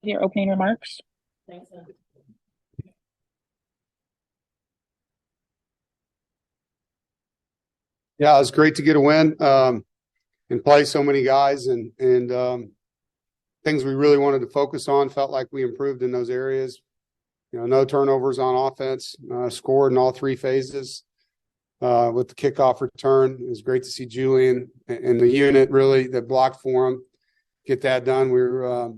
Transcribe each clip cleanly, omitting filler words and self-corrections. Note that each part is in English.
your opening remarks. Yeah, it was great to get a win and play so many guys and things we really wanted to focus on. Felt like we improved in those areas. No turnovers on offense, scored in all three phases with the kickoff return. It was great to see Julian and the unit really that blocked for him get that done. We were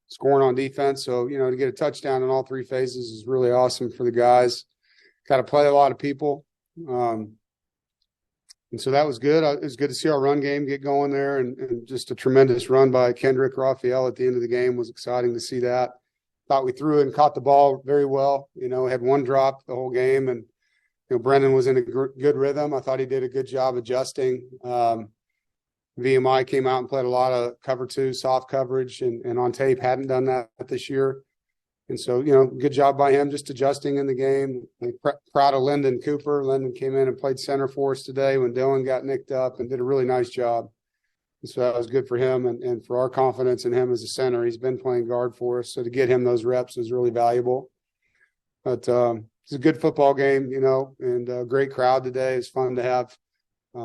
scoring on defense. So, to get a touchdown in all three phases is really awesome for the guys. Got to play a lot of people. And so that was good. It was good to see our run game get going there, and just a tremendous run by Kendrick Raphael at the end of the game was exciting to see that. Thought we threw and caught the ball very well. Had one drop the whole game, and Brendan was in a good rhythm. I thought he did a good job adjusting. VMI came out and played a lot of cover two, soft coverage, and on tape hadn't done that this year. And so, good job by him just adjusting in the game. Proud of Lyndon Cooper. Lyndon came in and played center for us today when Dylan got nicked up and did a really nice job. And so that was good for him and for our confidence in him as a center. He's been playing guard for us, so to get him those reps was really valuable. But it's a good football game, and a great crowd today. It's fun to have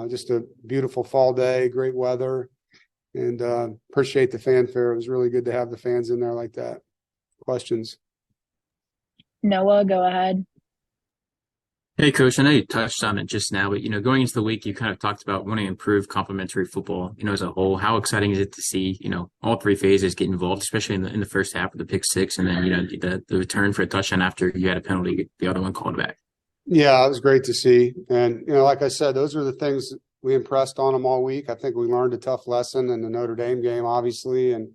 just a beautiful fall day, great weather, and appreciate the fanfare. It was really good to have the fans in there like that. Questions? Noah, go ahead. Hey, Coach, I know you touched on it just now, but, going into the week, you kind of talked about wanting to improve complementary football, as a whole. How exciting is it to see, all three phases get involved, especially in the first half of the pick six, and then, the return for a touchdown after you had a penalty, the other one called back? Yeah, it was great to see. And, like I said, those are the things we impressed on them all week. I think we learned a tough lesson in the Notre Dame game, obviously, and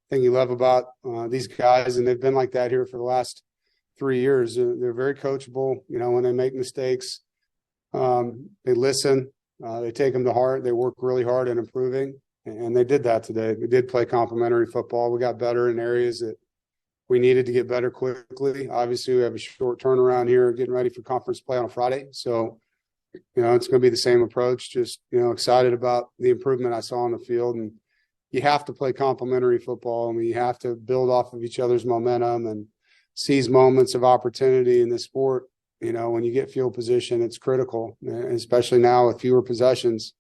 thing you love about these guys, and they've been like that here for the last 3 years. They're very coachable. When they make mistakes, they listen, they take them to heart. They work really hard at improving, and they did that today. We did play complementary football. We got better in areas that we needed to get better quickly. Obviously, we have a short turnaround here, getting ready for conference play on Friday. So, it's going to be the same approach. Just excited about the improvement I saw on the field, and you have to play complementary football. I mean, you have to build off of each other's momentum and seize moments of opportunity in this sport. When you get field position, it's critical, especially now with fewer possessions.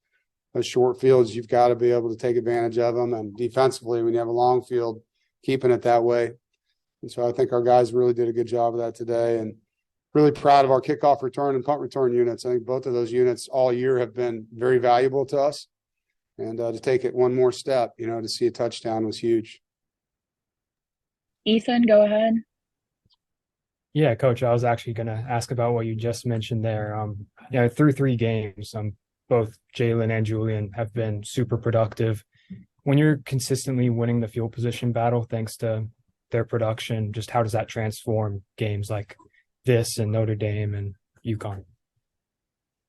Those short fields, you've got to be able to take advantage of them. And defensively, when you have a long field, keeping it that way. And so I think our guys really did a good job of that today, and really proud of our kickoff return and punt return units. I think both of those units all year have been very valuable to us. And to take it one more step, to see a touchdown was huge. Ethan, go ahead. Yeah, Coach, I was actually going to ask about what you just mentioned there. Through 3 games, both Jalen and Julian have been super productive. When you're consistently winning the field position battle thanks to their production, just how does that transform games like this and Notre Dame and UConn?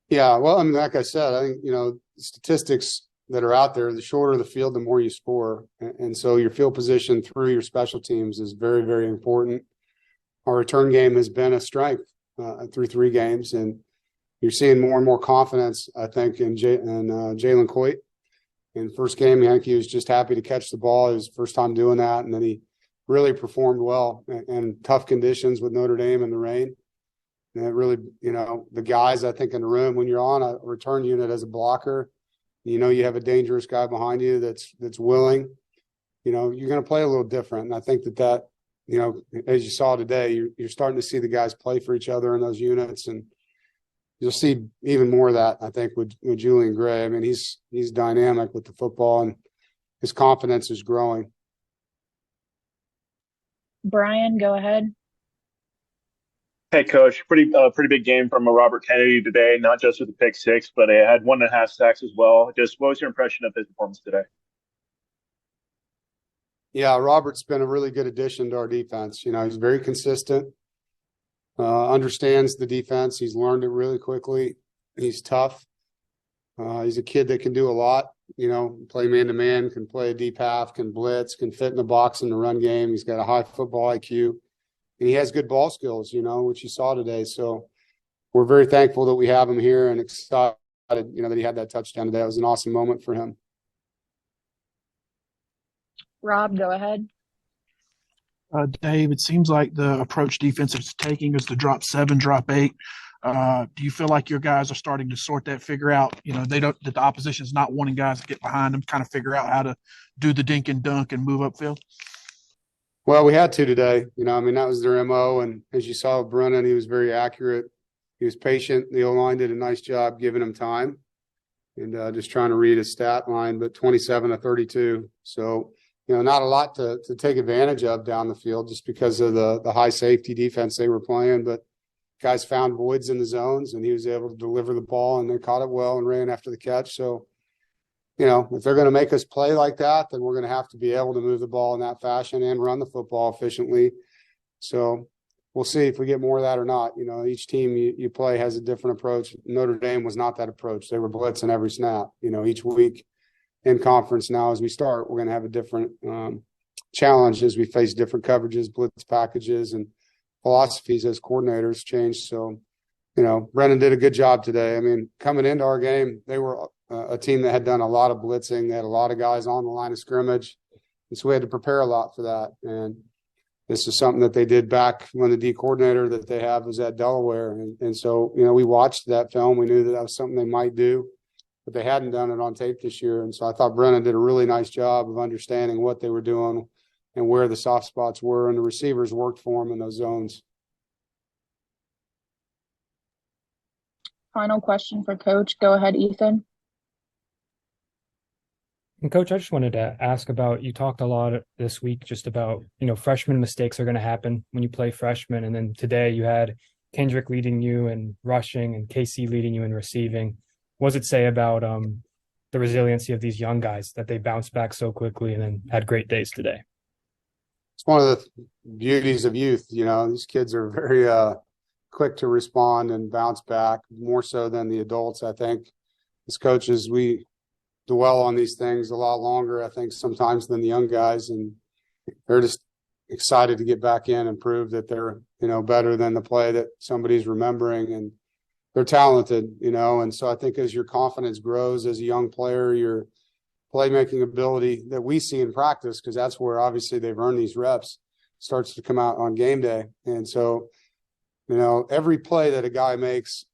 Yeah, well, like I said, I think, statistics that are out there, the shorter the field, the more you score. And so your field position through your special teams is very, very important. Our return game has been a strength through 3 games, and you're seeing more and more confidence, I think, in Jalen Coit. In the first game, I think he was just happy to catch the ball. It was his first time doing that, and then he really performed well in tough conditions with Notre Dame in the rain. And it really, the guys, I think, in the room, when you're on a return unit as a blocker, you have a dangerous guy behind you that's willing, you're going to play a little different. And I think that, as you saw today, you're starting to see the guys play for each other in those units. And you'll see even more of that, I think, with Julian Gray. I mean, he's dynamic with the football, and his confidence is growing. Brian, go ahead. Hey, Coach, pretty big game from Robert Kennedy today, not just with the pick six, but he had 1.5 sacks as well. Just what was your impression of his performance today? Yeah, Robert's been a really good addition to our defense. He's very consistent, understands the defense. He's learned it really quickly. He's tough. He's a kid that can do a lot, play man-to-man, can play a deep half, can blitz, can fit in the box in the run game. He's got a high football IQ. And he has good ball skills, which you saw today. So we're very thankful that we have him here, and excited, that he had that touchdown today. It was an awesome moment for him. Rob, go ahead. Dave, it seems like the approach defense is taking is to drop 7, drop 8. Do you feel like your guys are starting to sort that figure out? That the opposition's not wanting guys to get behind them, kind of figure out how to do the dink and dunk and move upfield? Well, we had to today. That was their MO. And as you saw with Brennan, he was very accurate. He was patient. The O-line did a nice job giving him time and just trying to read his stat line, but 27 to 32. So, not a lot to take advantage of down the field just because of the high safety defense they were playing. But guys found voids in the zones, and he was able to deliver the ball, and they caught it well and ran after the catch. So, if they're going to make us play like that, then we're going to have to be able to move the ball in that fashion and run the football efficiently. So we'll see if we get more of that or not. Each team you play has a different approach. Notre Dame was not that approach. They were blitzing every snap, each week in conference. Now, as we start, we're going to have a different challenge as we face different coverages, blitz packages, and philosophies as coordinators change. So, Brennan did a good job today. Coming into our game, they were a team that had done a lot of blitzing. They had a lot of guys on the line of scrimmage. And so we had to prepare a lot for that. And this is something that they did back when the D coordinator that they have was at Delaware. And so, we watched that film. We knew that was something they might do, but they hadn't done it on tape this year. And so I thought Brennan did a really nice job of understanding what they were doing and where the soft spots were. And the receivers worked for them in those zones. Final question for Coach. Go ahead, Ethan. And Coach, I just wanted to ask about, you talked a lot this week just about, freshman mistakes are going to happen when you play freshmen. And then today you had Kendrick leading you in rushing and KC leading you in receiving. What does it say about the resiliency of these young guys that they bounced back so quickly and then had great days today? It's one of the beauties of youth. These kids are very quick to respond and bounce back, more so than the adults. I think as coaches, we dwell on these things a lot longer, I think, sometimes than the young guys, and they're just excited to get back in and prove that they're better than the play that somebody's remembering, and they're talented, and so I think as your confidence grows as a young player, your playmaking ability that we see in practice, because that's where obviously they've earned these reps, starts to come out on game day. And so every play that a guy makes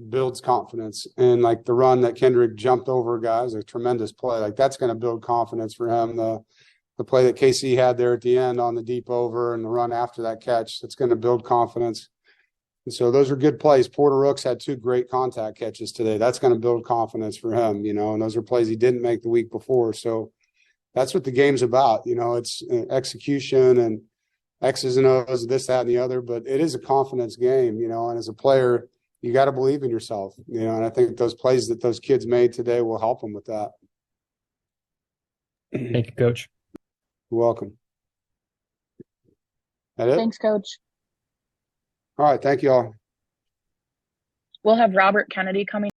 builds confidence. And like the run that Kendrick jumped over a guy is a tremendous play. Like that's going to build confidence for him. The play that KC had there at the end on the deep over and the run after that catch, that's going to build confidence. And so those are good plays. Porter Rooks had 2 great contact catches today. That's going to build confidence for him, and those are plays he didn't make the week before. So that's what the game's about. It's execution and X's and O's, this, that, and the other, but it is a confidence game, and as a player, you got to believe in yourself, and I think those plays that those kids made today will help them with that. Thank you, Coach. You're welcome. That it? Thanks, Coach. All right. Thank you all. We'll have Robert Kennedy coming